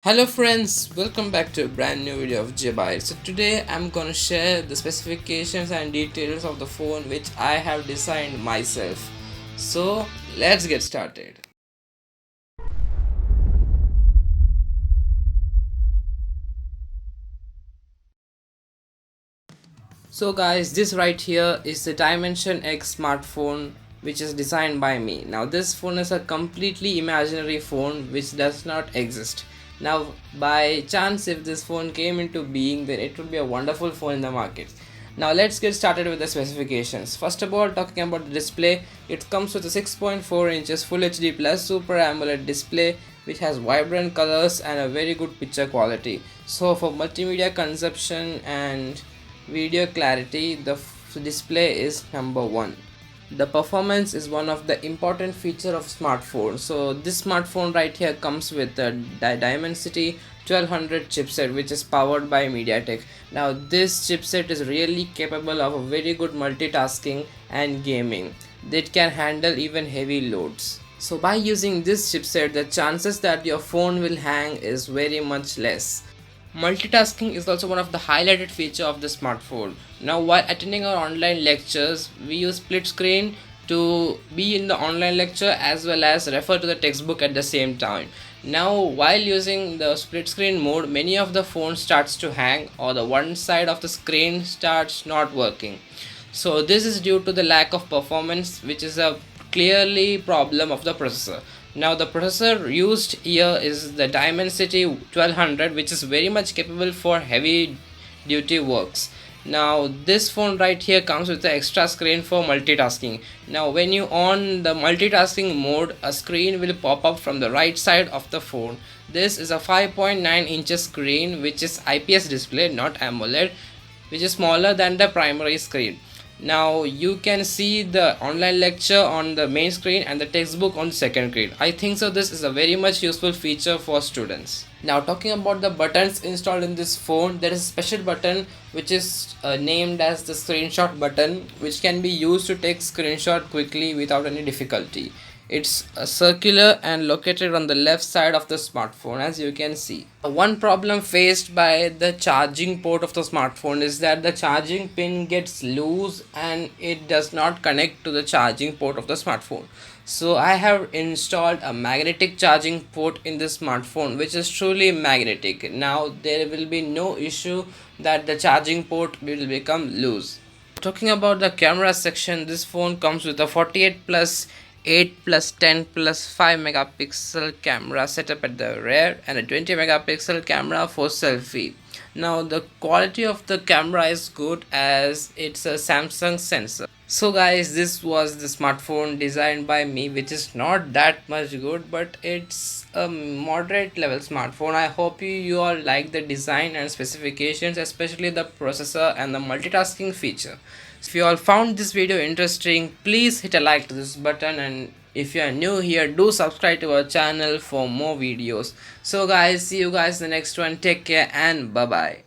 Hello friends, welcome back to a brand new video of Jabai. So today I'm gonna share the specifications and details of the phone which I have designed myself. So let's get started. So guys, this right here is the Dimension X smartphone which is designed by me. Now this phone is a completely imaginary phone which does not exist. Now by chance if this phone came into being, then it would be a wonderful phone in the market. Now let's get started with the specifications. First of all, talking about the display, it comes with a 6.4 inches Full HD Plus Super AMOLED display which has vibrant colors and a very good picture quality. So for multimedia consumption and video clarity, the display is number one. The performance is one of the important feature of smartphone. So this smartphone right here comes with the Dimensity 1200 chipset which is powered by MediaTek. Now this chipset is really capable of a very good multitasking and gaming. It can handle even heavy loads. So by using this chipset, the chances that your phone will hang is very much less. Multitasking is also one of the highlighted feature of the smartphone. Now while attending our online lectures, we use split screen to be in the online lecture as well as refer to the textbook at the same time. Now while using the split screen mode, many of the phones starts to hang or the one side of the screen starts not working. So this is due to the lack of performance, which is a clearly problem of the processor. Now the processor used here is the Dimensity 1200, which is very much capable for heavy duty works. Now this phone right here comes with the extra screen for multitasking. Now when you on the multitasking mode, a screen will pop up from the right side of the phone. This is a 5.9 inches screen which is IPS display, not AMOLED, which is smaller than the primary screen. Now you can see the online lecture on the main screen and the textbook on the second screen. I think so this is a very much useful feature for students. Now talking about the buttons installed in this phone, there is a special button which is named as the screenshot button, which can be used to take screenshot quickly without any difficulty. It's circular and located on the left side of the smartphone, as you can see. One problem faced by the charging port of the smartphone is that the charging pin gets loose and it does not connect to the charging port of the smartphone. So I have installed a magnetic charging port in this smartphone which is truly magnetic. Now there will be no issue that the charging port will become loose. Talking about the camera section, this phone comes with a 48 plus 8 plus 10 plus 5 megapixel camera setup at the rear and a 20 megapixel camera for selfie. Now the quality of the camera is good as it's a Samsung sensor. So guys, this was the smartphone designed by me, which is not that much good, but it's a moderate level smartphone. I hope you all like the design and specifications, especially the processor and the multitasking feature. So if you all found this video interesting, please hit a like to this button, and if you are new here, do subscribe to our channel for more videos. So guys, see you guys in the next one. Take care and bye bye.